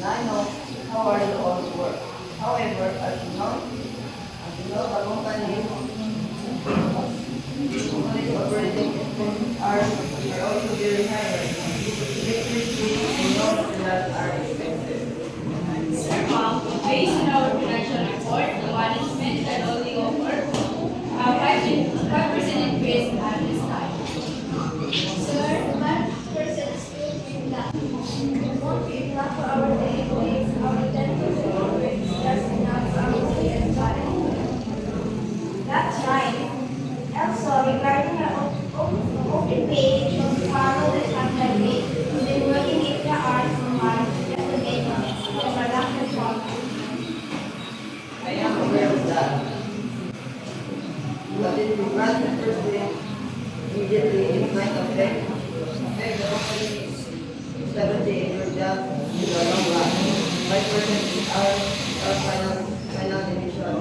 I know how hard it all work. However, as you know, the company only operating are also very high. Electricity and non-fuel are expensive. Sir Ma'am, based on our financial report, the management can only offer a 5% increase at this time. Sir, 1% still be enough. It won't be enough for our daily needs. Our 10% increase is just enough for our daily and body. That's right. Also, regarding our open pay, it should follow the standard rate. We've been working extra hours for months just to get the production quality. I am aware of that. But if you grant the first day, immediately it might affect the company's stability in your job in the long run. 5% is our final initial.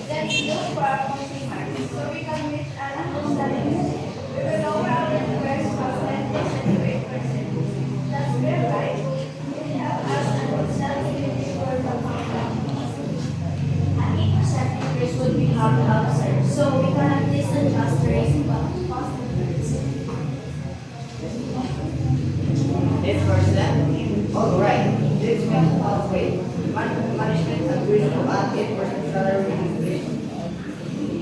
That's good for our consumers, so we can reach an understanding. We will lower our request from 10% to 8%. That's fair, right? It will help us understand the for the contract. An 8% increase would be hard to observe, so we can at least adjust the raising cost. 8%? All right. This means halfway. Management agrees to add 8% salary increase.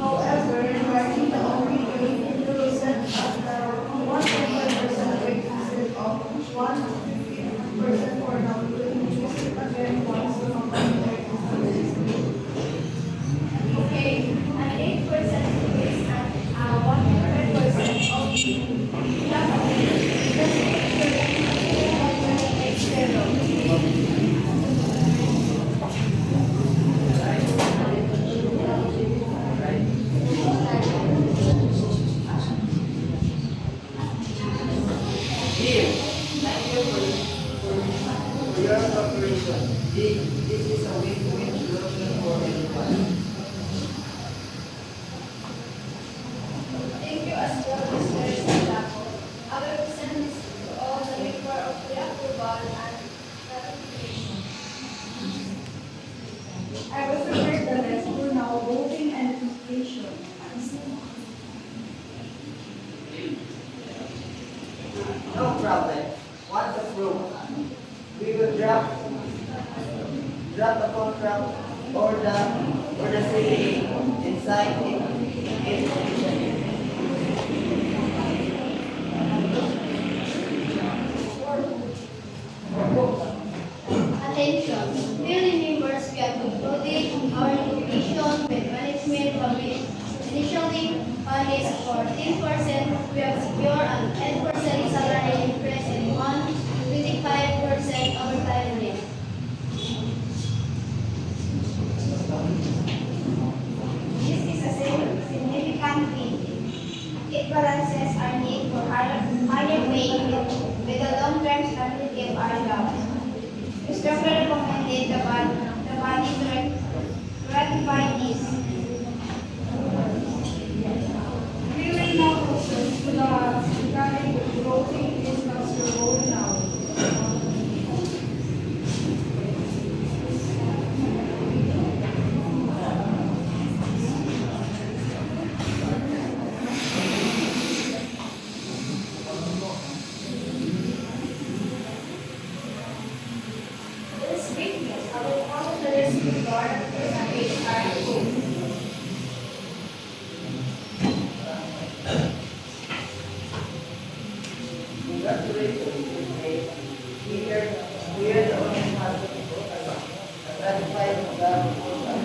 However, regarding the only rate in the recent of the 1.5% rate instead of 1% for now, we will increase it again once the company okay, an 8% increase and 100% of Here, thank you for your cooperation. This is a win-win solution for everyone. Thank you as well, Mr. Santiago. I will present this to all the member of the approval and ratification. I will prepare the rest for now voting and ratification. No problem. Once approved, we will draft the contract or the city and sign it officially. Attention, building members, we have concluded our negotiation with management from initially on is for 10%, we have secured an 10% salary increase and 25% overtime rate. This is a significant win. It balances our need for higher pay with the long-term stability of our jobs. We strongly recommended the body to ratify this. We will now proceed to the regarding voting business to vote now. This great news. I will follow the list with Lord of presentation are approved. Congratulations, Ms. We are the only house ratified the proposal.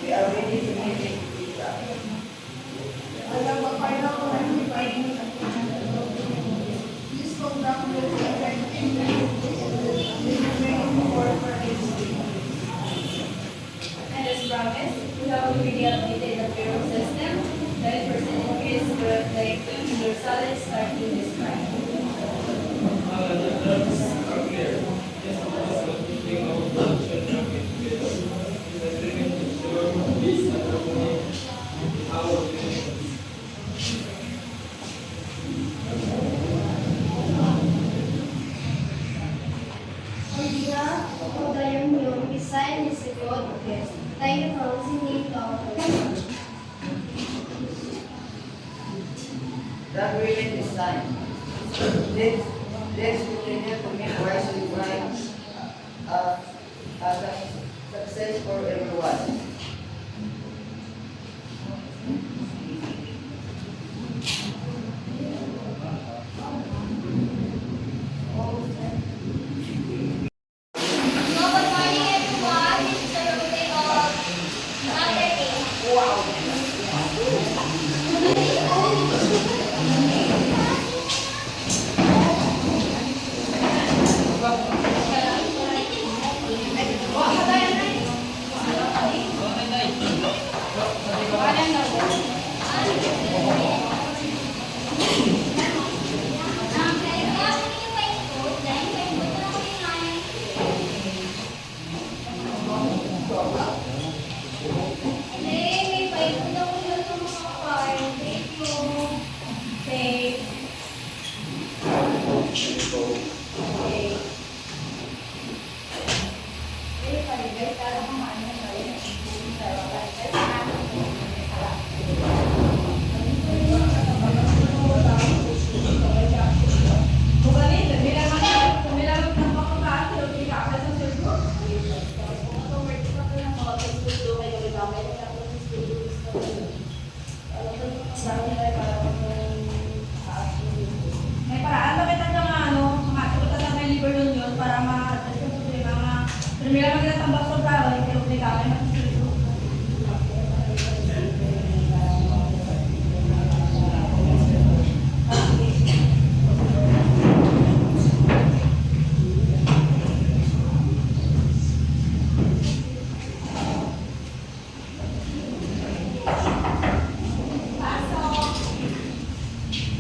We are ready to meet it. I have a final rectifying this contract will be effective And as promised, we have already updated the payroll system. 9% increase will reflect in your salary starting this Friday. The terms are clear. Just because of the thing of the agreement is the agreement is of the Union is signed is secured. Thank you for listening to our program. The agreement is signed. Let's continue to make wisely right as a success for everyone. So, good morning everyone. This is the birthday of Mother Day. May paikot na po yun sa mga card. Thank you. Okay. Okay. Very funny, guys. Kala ko maano na yun. Pero, guys, may paraan ba kita ng makasagot ka ng liver yun para ma-address yung problema nga. Pero may lang magkatambak sa tao, pero may kami masisilito.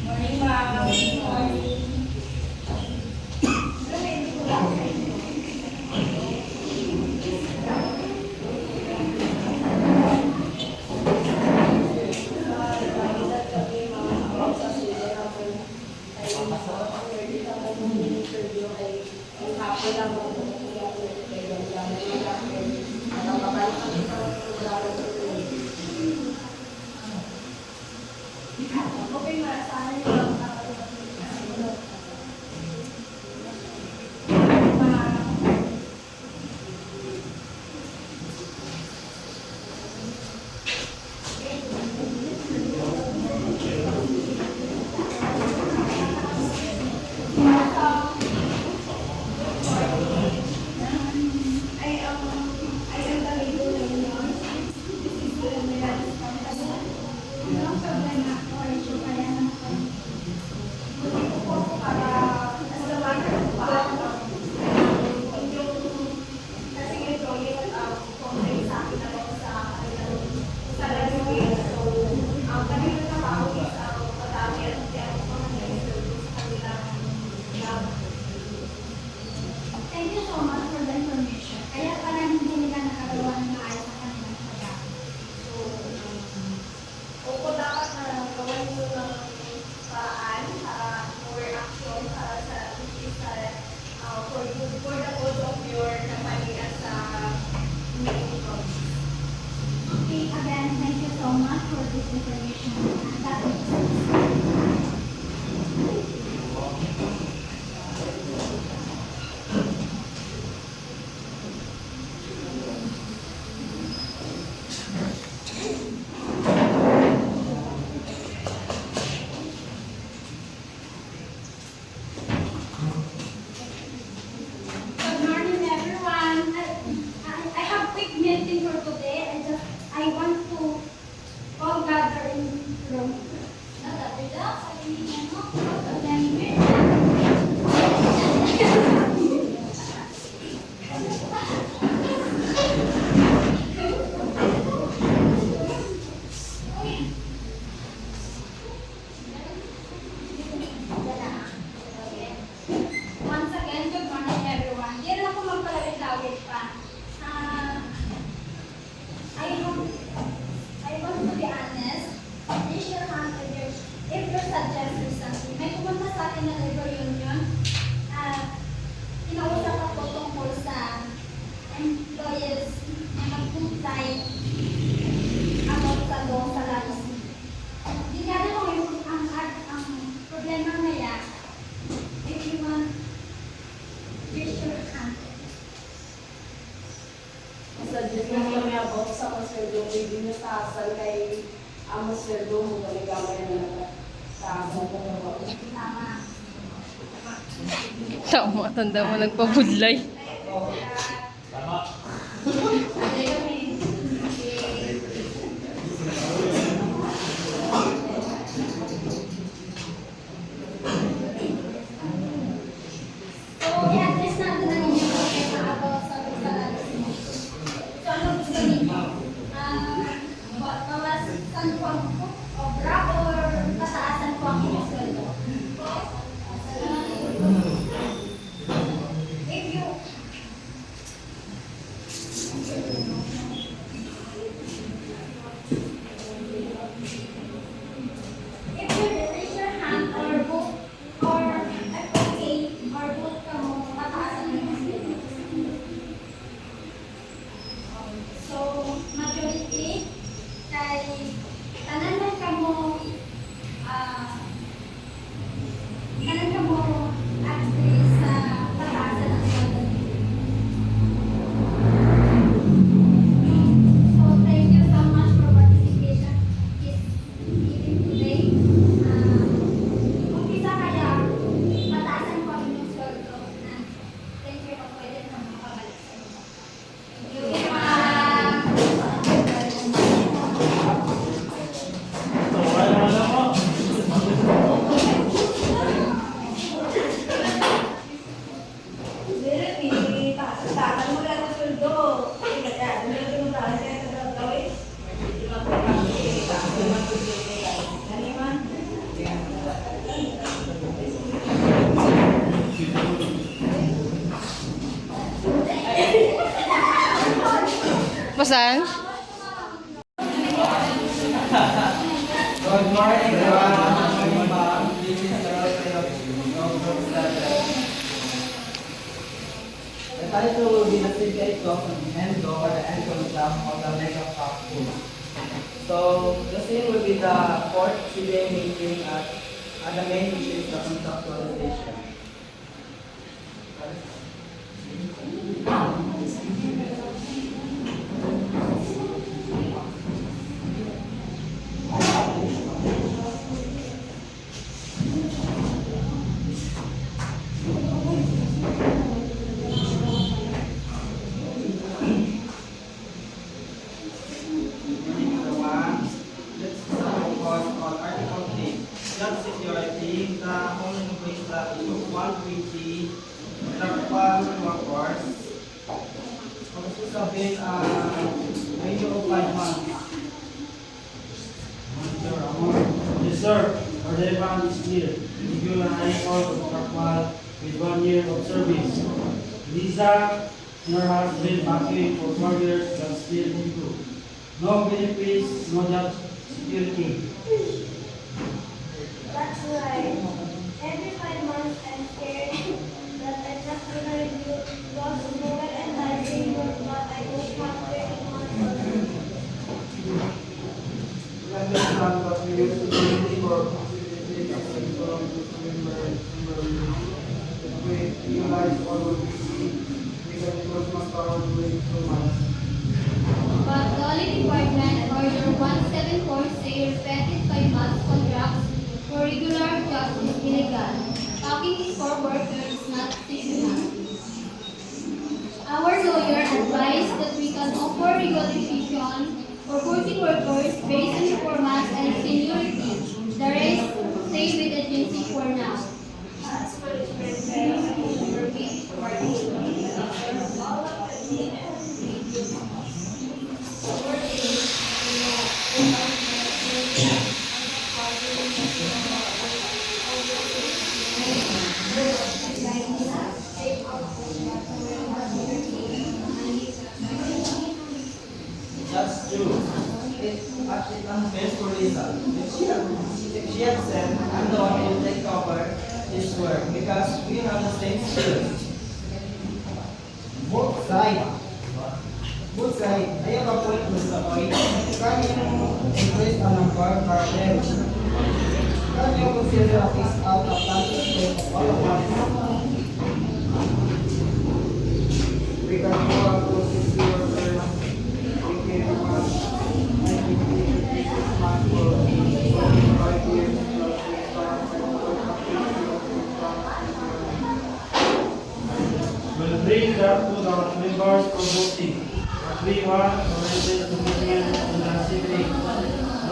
Morning, ma'am. Morning. Okay, maasahan niyo lang. I am the leader of the union. This is the Emirates company. No problem na or issue kaya na para as the matter of fact, yung kasi ito yung complaint sa akin ako sa resume. So, kanina na ako is madami at hindi ako mag-interview sa kanilang job. Thank you so much for the information. Kaya parang hindi nila nakagawa ng maayos sa kanilang trabaho. Opo, dapat na gawin mo ng paraan para more action para sa for the good of your company at sa community. Okay, again, thank you so much for this information. That is Good morning, everyone. I have quick meeting for today. I want to all gather in room. Once again, good morning everyone. Di rin ako magpalawit-lawit pa. I want to be honest. Raise your hand if you're suggesting something. May pumunta sa akin na labor union. Kinausap ako tungkol sa suggest mo kami about sa masweldo, pwede nyo taasan kay ang masweldo mo gamay na lang taasan ko na ba? Tama. Tama, tanda mo nagpabudlay. Tama. So, i-address natin ang inyong problema about sa salaries mo. So, ano gusto ninyo? Bawasan po ang obra or pataasan po ang inyong sweldo? If you If you raise your hand or vote or advocate or vote ka mo, mataasan mo yung sweldo. So, majority, kay tanan man ka mo, tanan ka mo agree sa pataasan ng sweldo. So, thank you so much for participation is given today. Umpisa kaya, pataasan ko ang inyong sweldo na thank you kung pwede na makabalik sa inyo. Thank you. So, kaya naman ako. Hindi, taasan mo lang ang sweldo. Kasi kaya, ano lang yung taasan kaya sa gawin? Hindi lang po kami, taasan naman po siya. Ano man? Masan? Good morning, everyone. This is the title will be the Secret of the End or the End Exam of the Mega Cup Pool. So, the scene will be the fourth CBA meeting at the main which is the conceptualization. Let's start with on Article 3. Job security, the only place that is 120 travel workers. Gusto sabihin, medyo 5 months. Yes, sir. Our demand is clear. Regular high cost of Kapwal with 1 year of service. Lisa, nor has been backing for 4 years but still improved. No benefits, no job security. That's right. Every 5 months I'm scared that I just gonna review lost moment and I think but I don't have very much for them. We understand that we used to be for possibility of sexual member. We realized all of this because it was not our doing so much. But the only department order 174 say repetitive 5 months contracts for regular jobs is illegal. Talking is for workers, not seasonal. Our lawyer advised that we can offer regulation for 14 workers based on performance and seniority. The rest stay with the agency for now. As management, I will be participating in all of the team and That's true. It actually unfair for Lisa. If she had said, I'm the one who will take over this work because we have the same skills. Both sides. Both sides. Ayaw ka point mo sa point. Kaya yung increase ang number of cartels. Kaya yung consider a piece out of planting of all of us. We can go out to 60 workers for voting. But we want to raise commitment in the city.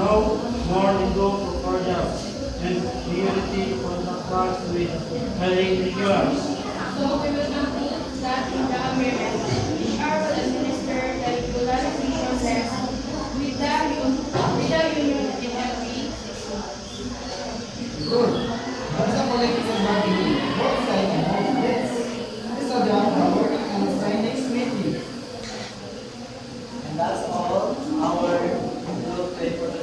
No more ego proposals and community contracts with hiring regulars. So we will conclude that in the agreement, HR will administer the regularization process with the union in every 6 months. Good. As a political body, both sides have this. This is the work and assign next meeting. And that's all our little play for today.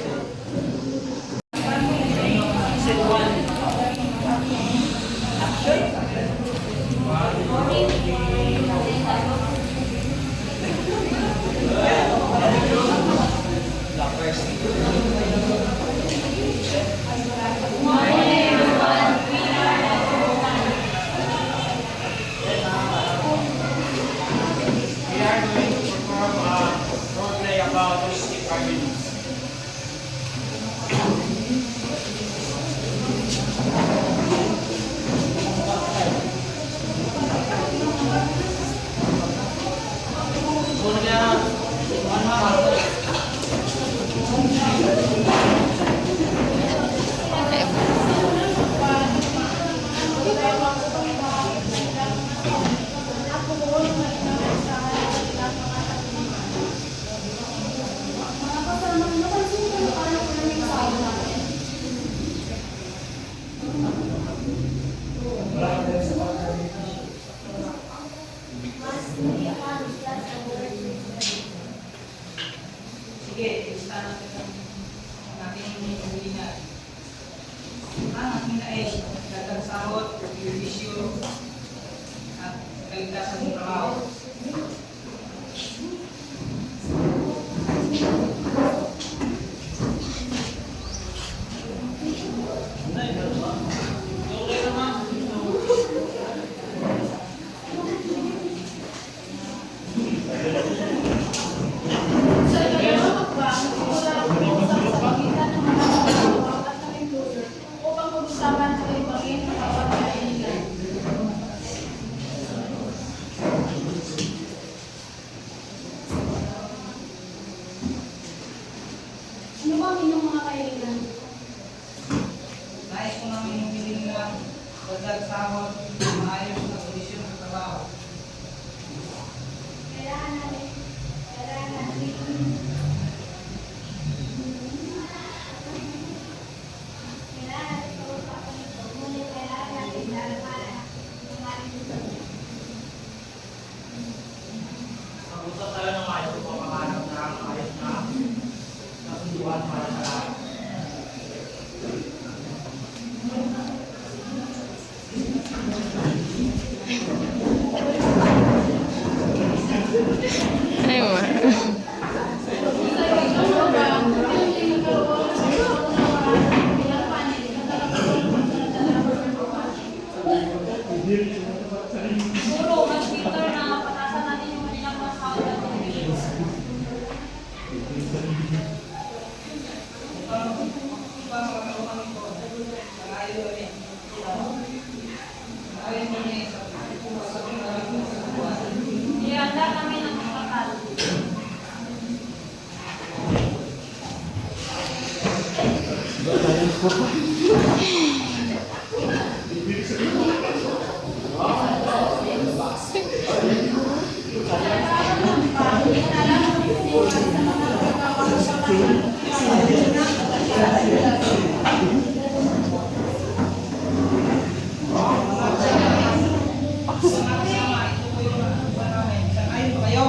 We are going to perform a role play about domestic arguments. Sige, ilista natin ang ating hilingan. Ang ating nais, dagang sahod, servisyo, at kaligtasan ng trabaho. Upang pag-usapan sa ibangin ng bawat kahilingan. Ano ba ang inyong mga kahilingan? Nais ko namin yung hilingan, dagdag sahod, maayos na kondisyon sa trabaho. Kailangan natin. Mag-usap tayo ng maayos kung makahanap ng maayos na kasunduan para sa lahat. Ay, ma. Siguro, mas Twitter na patasan natin yung kanilang mga sahod at benefits. Ihanda namin ang kakal. Sama-sama, ito po yung nakuha namin. Sang-ayon ba kayo?